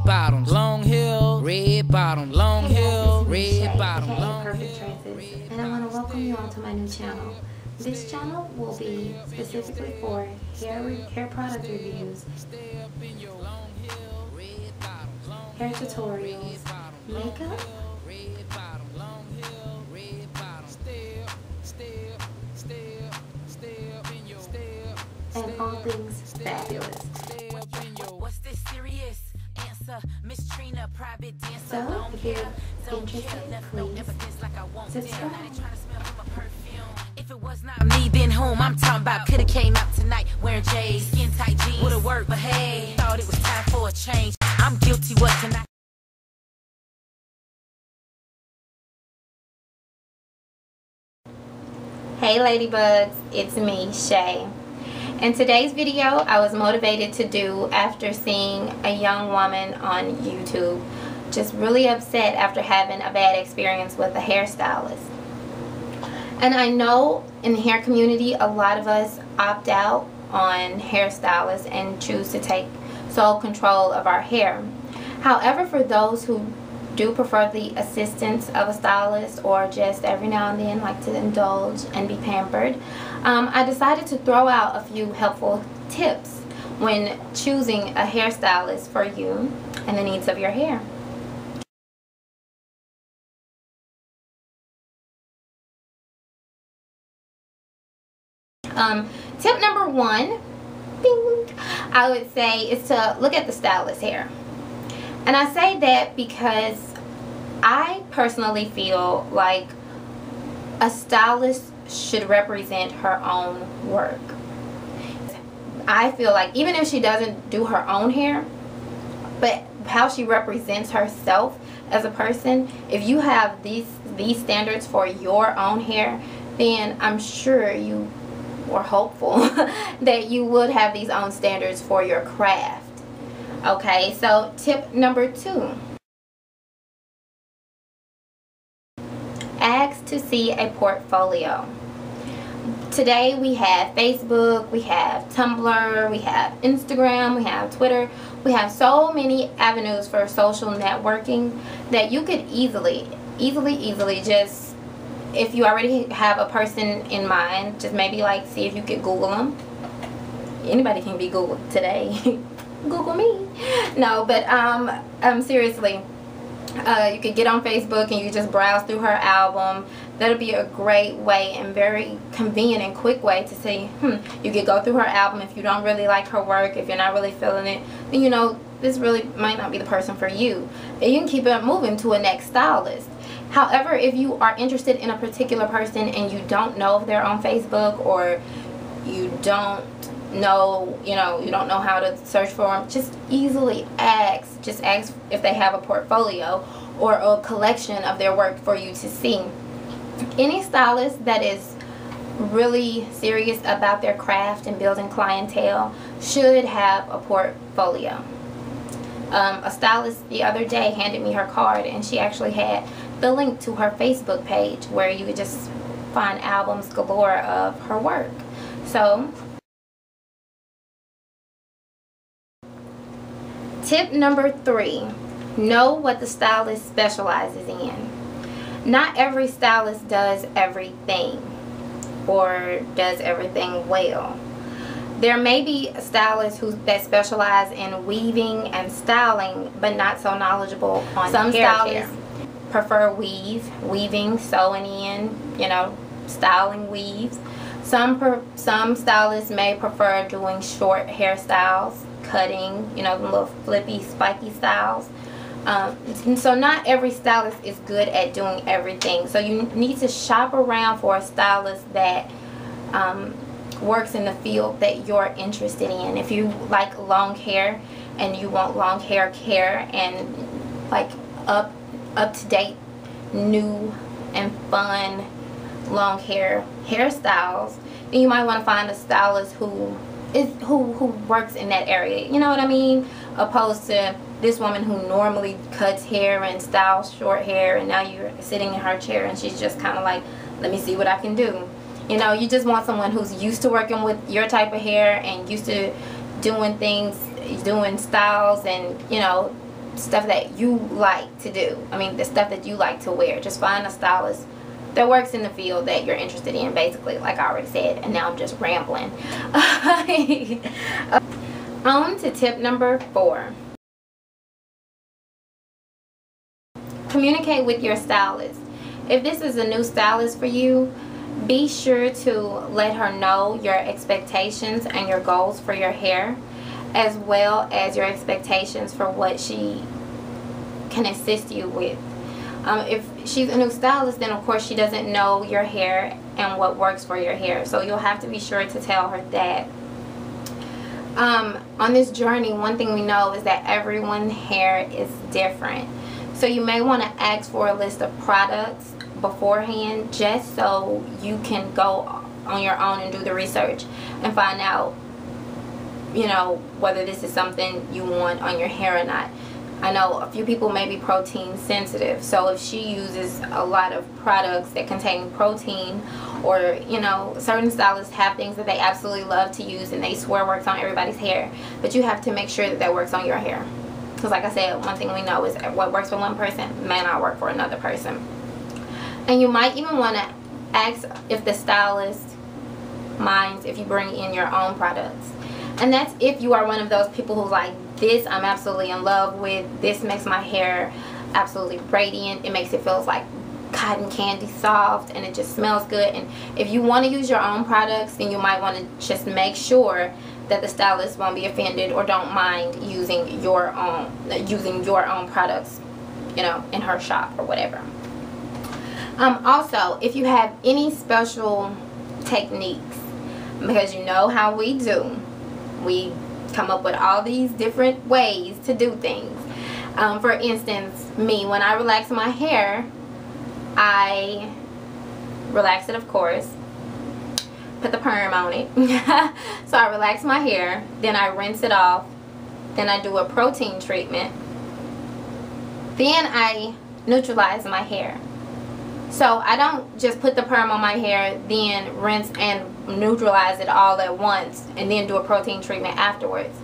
red bottoms, long heel, red bottom, long heel, red bottom, long Perfect Choices, and I want to welcome you all to my new channel. This channel will be specifically for hair product reviews, hair tutorials, makeup, and all things fabulous. What's this serious? Answer, Miss Trina, private dancer. So, if you're interested, please subscribe. If it was not me, then whom? I'm talking about coulda came out tonight wearing J's, skin tight jeans. Woulda worked, but hey, thought it was time for a change. I'm guilty, what tonight? Hey ladybugs, it's me, Shay. In today's video, I was motivated to do after seeing a young woman on YouTube just really upset after having a bad experience with a hairstylist. And I know in the hair community, a lot of us opt out on hairstylists and choose to take sole control of our hair. However, for those who do prefer the assistance of a stylist or just every now and then like to indulge and be pampered, I decided to throw out a few helpful tips when choosing a hairstylist for you and the needs of your hair. Tip number one, bing, I would say, is to look at the stylist's hair. And I say that because I personally feel like a stylist should represent her own work. I feel like even if she doesn't do her own hair, but how she represents herself as a person, if you have these standards for your own hair, then I'm sure you are hopeful that you would have these own standards for your craft. Okay, so tip number two. Ask to see a portfolio. Today we have Facebook, we have Tumblr, we have Instagram, we have Twitter. We have so many avenues for social networking that you could easily just, if you already have a person in mind, just maybe like see if you could Google them. Anybody can be Googled today. Google me. No, but seriously, you could get on Facebook and you just browse through her album. That'll be a great way and very convenient and quick way to see, you could go through her album. If you don't really like her work, if you're not really feeling it, then you know this really might not be the person for you. And you can keep it moving to a next stylist. However, if you are interested in a particular person and you don't know if they're on Facebook, or you don't know, you don't know how to search for them, just easily ask. Just ask if they have a portfolio or a collection of their work for you to see. Any stylist that is really serious about their craft and building clientele should have a portfolio. A stylist the other day handed me her card, and she actually had the link to her Facebook page where you could just find albums galore of her work. So, tip number three, know what the stylist specializes in. Not every stylist does everything or does everything well. There may be stylists that specialize in weaving and styling, but not so knowledgeable on some hair stylists care. Prefer weaving, sewing in, styling weaves. Some stylists may prefer doing short hairstyles, cutting, little flippy, spiky styles. And so not every stylist is good at doing everything. So you need to shop around for a stylist that works in the field that you're interested in. If you like long hair and you want long hair care and like up to date, new and fun long hair hairstyles, then you might want to find a stylist who works in that area. You know what I mean? Opposed to this woman who normally cuts hair and styles short hair, and now you're sitting in her chair and she's just kind of like, let me see what I can do. You just want someone who's used to working with your type of hair and used to doing things, doing styles, and stuff that you like to do. I mean, the stuff that you like to wear. Just find a stylist that works in the field that you're interested in, basically, like I already said. And now I'm just rambling. On to tip number 4. Communicate with your stylist. If this is a new stylist for you, be sure to let her know your expectations and your goals for your hair, as well as your expectations for what she can assist you with. If she's a new stylist, then of course she doesn't know your hair and what works for your hair, so you'll have to be sure to tell her that. On this journey, one thing we know is that everyone's hair is different, so you may want to ask for a list of products beforehand, just so you can go on your own and do the research and find out, you know, whether this is something you want on your hair or not. I know a few people may be protein sensitive, so if she uses a lot of products that contain protein, or, you know, certain stylists have things that they absolutely love to use and they swear works on everybody's hair, but you have to make sure that that works on your hair, because like I said, one thing we know is what works for one person may not work for another person. And you might even want to ask if the stylist minds if you bring in your own products. And that's if you are one of those people who's like, this I'm absolutely in love with, this makes my hair absolutely radiant, it makes it feel like cotton candy soft, and it just smells good. And if you want to use your own products, then you might want to just make sure that the stylist won't be offended or don't mind using your own products, you know, in her shop or whatever. Also, if you have any special techniques, because you know how we do, we come up with all these different ways to do things. For instance, me, when I relax my hair, I relax it, of course, put the perm on it. So I relax my hair, then I rinse it off, then I do a protein treatment, then I neutralize my hair. So I don't just put the perm on my hair, then rinse and neutralize it all at once, and then do a protein treatment afterwards.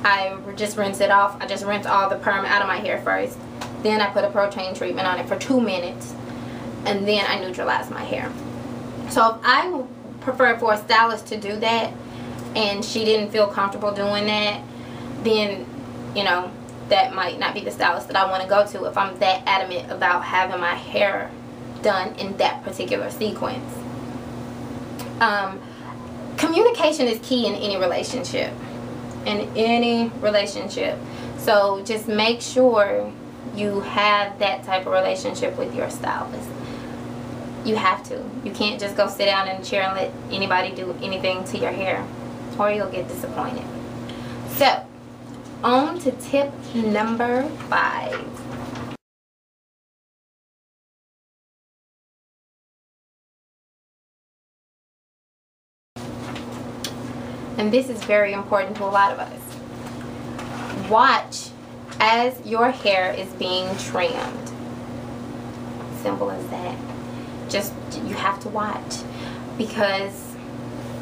I just rinse it off. I just rinse all the perm out of my hair first, then I put a protein treatment on it for 2 minutes, and then I neutralize my hair. So if I prefer for a stylist to do that and she didn't feel comfortable doing that, then, you know, that might not be the stylist that I want to go to if I'm that adamant about having my hair done in that particular sequence. Communication is key in any relationship. So just make sure you have that type of relationship with your stylist. You have to. You can't just go sit down in a chair and let anybody do anything to your hair, or you'll get disappointed. So, on to tip number 5. And this is very important to a lot of us. Watch as your hair is being trimmed. Simple as that. Just, you have to watch, because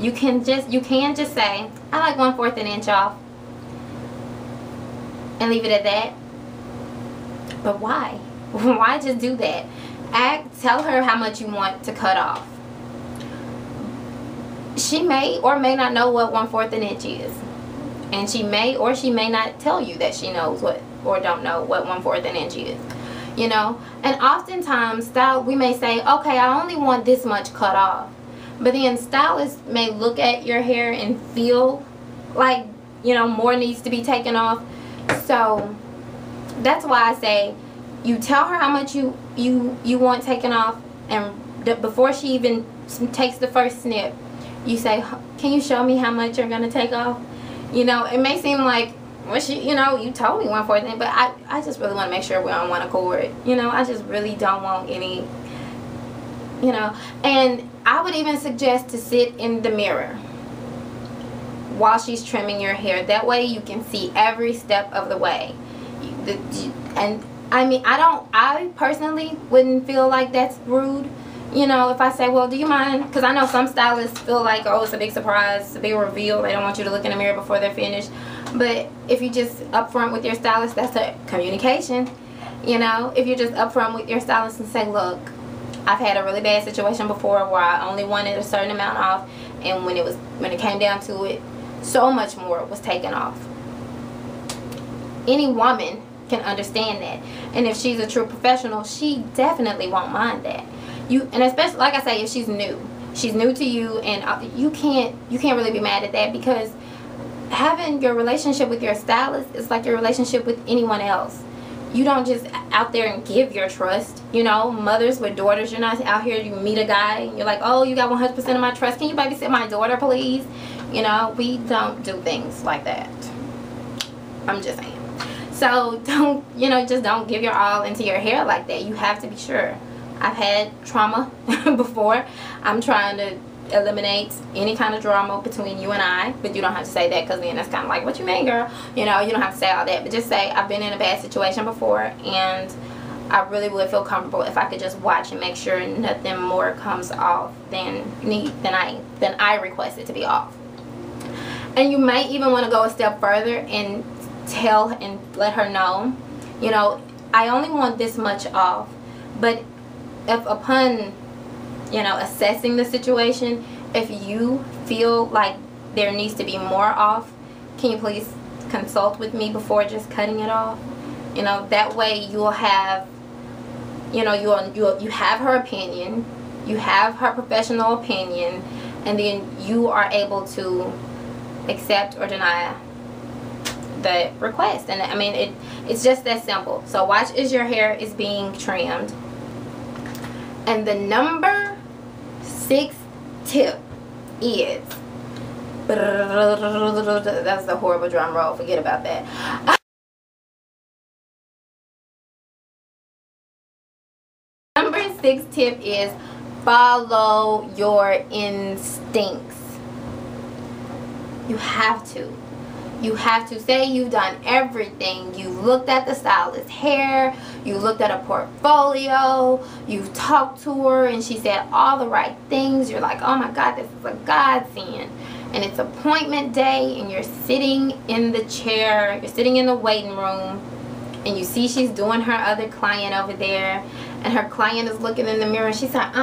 you can just say, I like 1/4 an inch off, and leave it at that. But why? Why just do that? Tell her how much you want to cut off. She may or may not know what 1/4 an inch is, and she may or she may not tell you that she knows what, or don't know what 1/4 an inch is, you know. And oftentimes we may say, okay, I only want this much cut off, but then stylists may look at your hair and feel like, you know, more needs to be taken off. So that's why I say you tell her how much you want taken off, and before she even takes the first snip, you say, can you show me how much you're going to take off? You know, it may seem like, well, you know, you told me 1/4 thing, but I just really want to make sure we're on one accord. You know, I just really don't want any, you know. And I would even suggest to sit in the mirror while she's trimming your hair. That way you can see every step of the way. And I mean, I personally wouldn't feel like that's rude. You know, if I say, well, do you mind? Because I know some stylists feel like, oh, it's a big surprise, it's a big reveal. They don't want you to look in the mirror before they're finished. But if you just upfront with your stylist, that's a communication. You know, if you're just upfront with your stylist and say, look, I've had a really bad situation before where I only wanted a certain amount off, and when it came down to it, so much more was taken off. Any woman can understand that, and if she's a true professional, she definitely won't mind that. And especially, like I say, if she's new to you, and you can't really be mad at that, because having your relationship with your stylist is like your relationship with anyone else. You don't just out there and give your trust. You know, mothers with daughters, you're not out here, you meet a guy and you're like, oh, you got 100% of my trust, can you babysit my daughter, please? You know, we don't do things like that. I'm just saying. So don't, just don't give your all into your hair like that. You have to be sure. I've had trauma before. I'm trying to eliminate any kind of drama between you and I, but you don't have to say that, because then that's kind of like, what you mean, girl? You don't have to say all that, but just say, I've been in a bad situation before, and I really would feel comfortable if I could just watch and make sure nothing more comes off than I requested to be off. And you might even want to go a step further and tell and let her know, I only want this much off, but if upon assessing the situation, if you feel like there needs to be more off, can you please consult with me before just cutting it off? That way you'll have, you have her opinion, you have her professional opinion, and then you are able to accept or deny the request. And I mean, it's just that simple. So watch as your hair is being trimmed. And the number 6 tip is, that's a horrible drum roll, forget about that. Number 6 tip is follow your instincts. You have to. You have to. Say you've done everything. You looked at the stylist's hair, you looked at a portfolio, you've talked to her and she said all the right things. You're like, oh my God, this is a godsend. And it's appointment day and you're sitting in the chair, you're sitting in the waiting room, and you see she's doing her other client over there, and her client is looking in the mirror and she's like,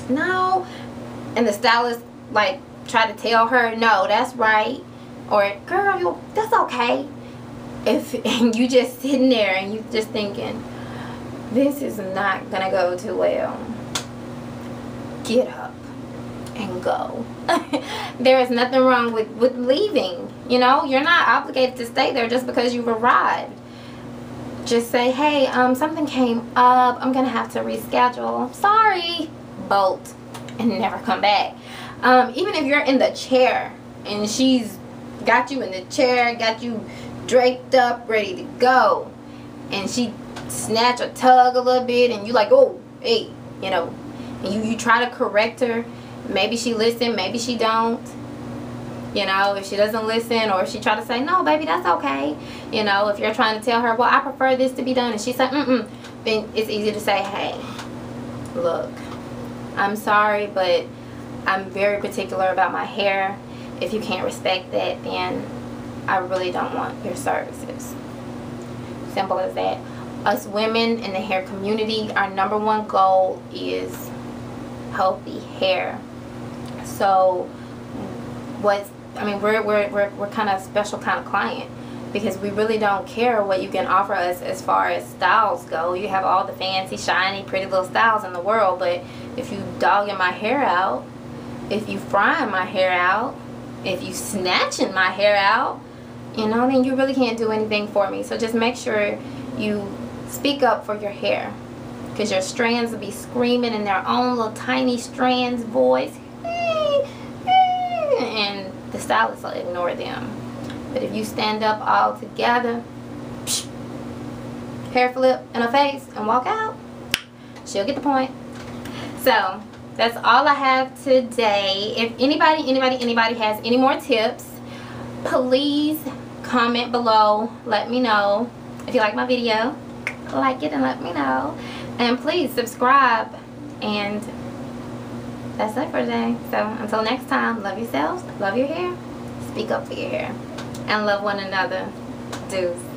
no. And the stylist like try to tell her, no, that's right. Or, girl, that's okay. And you just sitting there and you just thinking, this is not gonna go too well. Get up and go. There is nothing wrong with leaving. You're not obligated to stay there just because you've arrived. Just say, hey, something came up. I'm gonna have to reschedule. Sorry. Bolt and never come back. Even if you're in the chair and she's got you in the chair, got you draped up, ready to go, and she snatch or tug a little bit, and you like, oh, hey, and you try to correct her. Maybe she listen, maybe she don't. If she doesn't listen, or if she try to say, no, baby, that's okay. If you're trying to tell her, well, I prefer this to be done, and she said, then it's easy to say, hey, look, I'm sorry, but I'm very particular about my hair. If you can't respect that, then I really don't want your services. Simple as that. Us women in the hair community, our #1 goal is healthy hair. So we're kind of a special kind of client, because we really don't care what you can offer us as far as styles go. You have all the fancy, shiny, pretty little styles in the world, but if you dogging my hair out, if you frying my hair out, if you snatching my hair out, then you really can't do anything for me. So just make sure you speak up for your hair, because your strands will be screaming in their own little tiny strands voice, and the stylist will ignore them. But if you stand up all together, hair flip in her face and walk out, she'll get the point. So that's all I have today. If anybody has any more tips, please comment below. Let me know. If you like my video, like it and let me know. And please subscribe. And that's it for today. So until next time, love yourselves, love your hair, speak up for your hair. and love one another. Deuce.